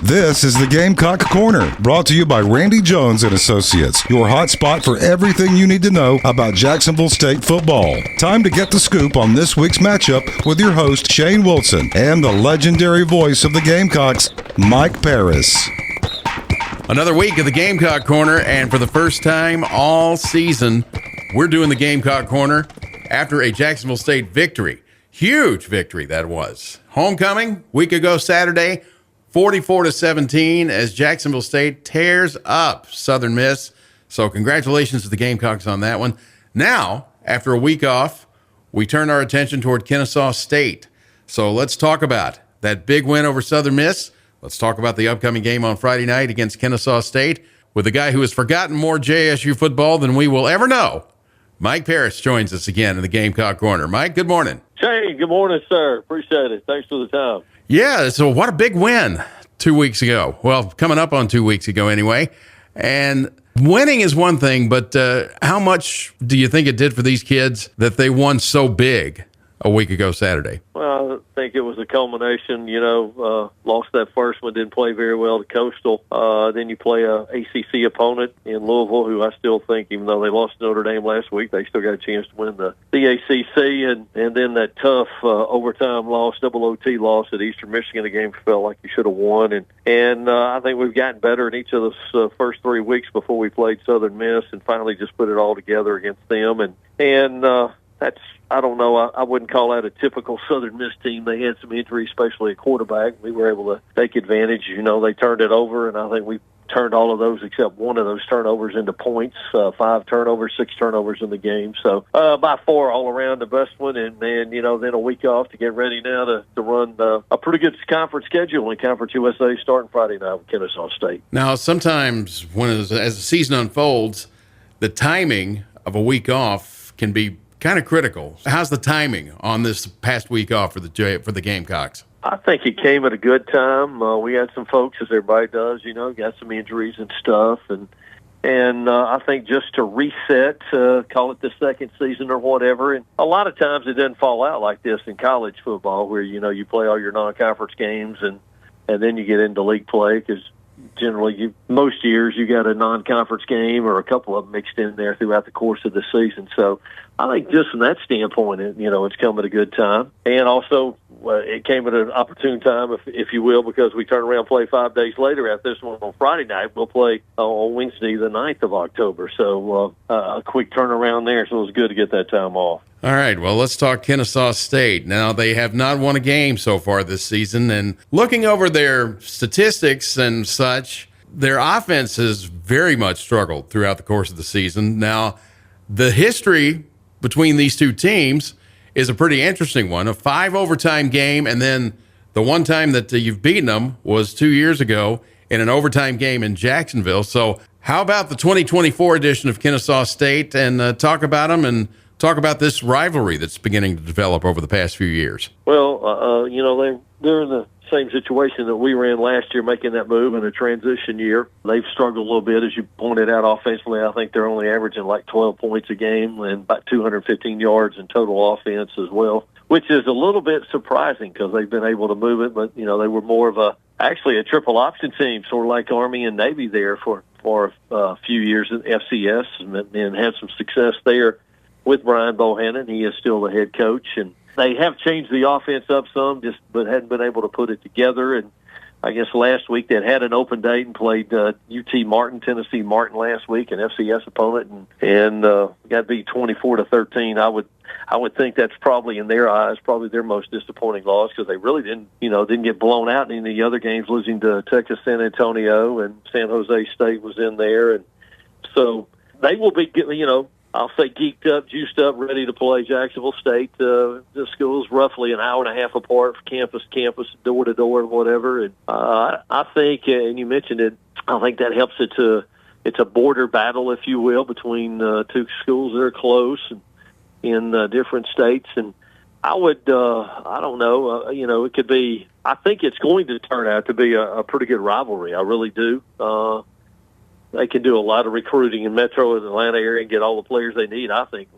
This is the Gamecock Corner, brought to you by Randy Jones and Associates, your hot spot for everything you need to know about Jacksonville State football. Time to get the scoop on this week's matchup with your host, Shane Wilson, and the legendary voice of the Gamecocks, Mike Parris. Another week of the Gamecock Corner, and for the first time all season, we're doing the Gamecock Corner after a Jacksonville State victory. Huge victory that was. Homecoming, week ago Saturday, 44-17 as Jacksonville State tears up Southern Miss. So congratulations to the Gamecocks on that one. Now, after a week off, we turn our attention toward Kennesaw State. So let's talk about that big win over Southern Miss. Let's talk about the upcoming game on Friday night against Kennesaw State with a guy who has forgotten more JSU football than we will ever know. Mike Parris joins us again in the Gamecock Corner. Mike, good morning. Shane, good morning, sir. Appreciate it. Thanks for the time. Yeah, so what a big win 2 weeks ago. Well, coming up on 2 weeks ago anyway. And winning is one thing, but how much do you think it did for these kids that they won so big a week ago Saturday? Well, I think it was a culmination, lost that first one, didn't play very well to Coastal. Then you play a ACC opponent in Louisville, who I still think, even though they lost to Notre Dame last week, they still got a chance to win the ACC. And then that tough overtime loss, double OT loss at Eastern Michigan, a game felt like you should have won. And I think we've gotten better in each of those first 3 weeks before we played Southern Miss and finally just put it all together against them. And that's, I don't know, I wouldn't call that a typical Southern Miss team. They had some injuries, especially at quarterback. We were able to take advantage. They turned it over, and I think we turned all of those except one of those turnovers into points, 5 turnovers, 6 turnovers in the game. So by 4 all around the best one, and then a week off to get ready now to run a pretty good conference schedule in Conference USA starting Friday night with Kennesaw State. Now, sometimes as the season unfolds, the timing of a week off can be kind of critical. How's the timing on this past week off for the Gamecocks? I think it came at a good time. We had some folks, as everybody does, got some injuries and stuff, and I think just to reset, call it the second season or whatever. And a lot of times it doesn't fall out like this in college football, where you play all your non-conference games and then you get into league play, because generally, most years you got a non-conference game or a couple of them mixed in there throughout the course of the season. So I think just from that standpoint, it's come at a good time. And also, it came at an opportune time, if you will, because we turn around and play 5 days later after this one on Friday night. We'll play on Wednesday, the 9th of October. So a quick turnaround there, so it was good to get that time off. All right, well, let's talk Kennesaw State. Now, they have not won a game so far this season, and looking over their statistics and such, their offense has very much struggled throughout the course of the season. Now, the history between these two teams is a pretty interesting one, a 5 overtime game, and then the one time that you've beaten them was 2 years ago in an overtime game in Jacksonville. So how about the 2024 edition of Kennesaw State, and talk about them and talk about this rivalry that's beginning to develop over the past few years? Well, they're in the same situation that we were in last year, making that move in a transition year. They've struggled a little bit, as you pointed out, offensively. I think they're only averaging like 12 points a game and about 215 yards in total offense as well, which is a little bit surprising because they've been able to move it. But, they were more of actually a triple option team, sort of like Army and Navy there for a few years in FCS and had some success there with Brian Bohannon. He is still the head coach, and they have changed the offense up some, but hadn't been able to put it together. And I guess last week they had an open date and played Tennessee Martin last week, an FCS opponent, and got beat 24-13. I would think that's probably, in their eyes, probably their most disappointing loss, because they really didn't get blown out in any of the other games, losing to Texas San Antonio, and San Jose State was in there, and so they will be, I'll say geeked up, juiced up, ready to play Jacksonville State. The school's roughly an hour and a half apart, campus, door to door, whatever. And I think, and you mentioned it, I think that helps it to. It's a border battle, if you will, between two schools that are close and in different states. And I would, I don't know, it could be. I think it's going to turn out to be a pretty good rivalry. I really do. They can do a lot of recruiting in Metro and Atlanta area and get all the players they need, I think,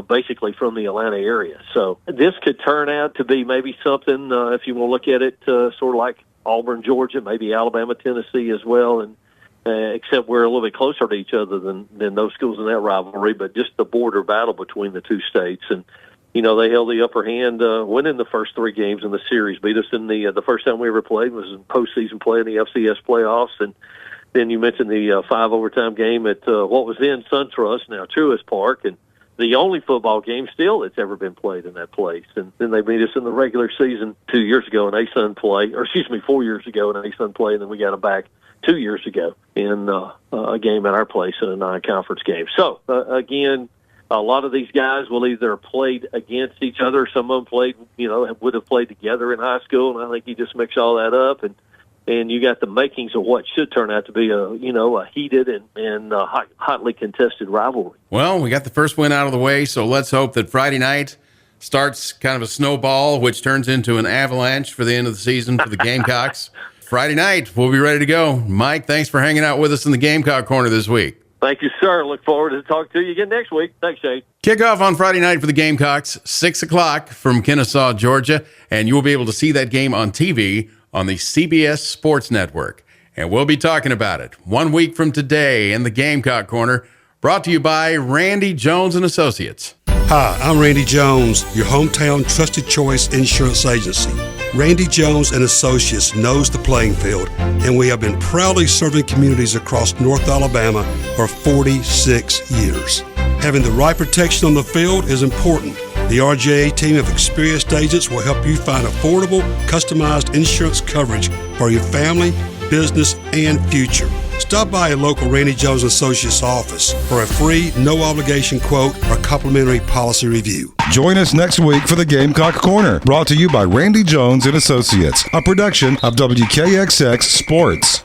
basically from the Atlanta area. So this could turn out to be maybe something, if you want to look at it, sort of like Auburn, Georgia, maybe Alabama, Tennessee as well, and except we're a little bit closer to each other than those schools in that rivalry, but just the border battle between the two states. And, you know, they held the upper hand, winning the first 3 games in the series, beat us in the first time we ever played was in postseason play in the FCS playoffs. And then you mentioned the 5 overtime game at what was then SunTrust, now Truist Park, and the only football game still that's ever been played in that place. And then they beat us in the regular season 2 years ago in ASUN play, 4 years ago in ASUN play, and then we got them back 2 years ago in a game at our place in a non-conference game. So, again, a lot of these guys will either played against each other. Some of them played, would have played together in high school, and I think you just mix all that up, and you got the makings of what should turn out to be a heated and hotly contested rivalry. Well, we got the first win out of the way, so let's hope that Friday night starts kind of a snowball, which turns into an avalanche for the end of the season for the Gamecocks. Friday night, we'll be ready to go. Mike, thanks for hanging out with us in the Gamecock Corner this week. Thank you, sir. Look forward to talking to you again next week. Thanks, Shane. Kickoff on Friday night for the Gamecocks, 6 o'clock from Kennesaw, Georgia, and you will be able to see that game on TV on the CBS Sports Network. And we'll be talking about it 1 week from today in the Gamecock Corner, brought to you by Randy Jones and Associates. Hi, I'm Randy Jones, your hometown trusted choice insurance agency. Randy Jones and Associates knows the playing field, and we have been proudly serving communities across North Alabama for 46 years. Having the right protection on the field is important. The RJA team of experienced agents will help you find affordable, customized insurance coverage for your family, business, and future. Stop by a local Randy Jones Associates office for a free, no-obligation quote or complimentary policy review. Join us next week for the Gamecock Corner, brought to you by Randy Jones and Associates, a production of WKXX Sports.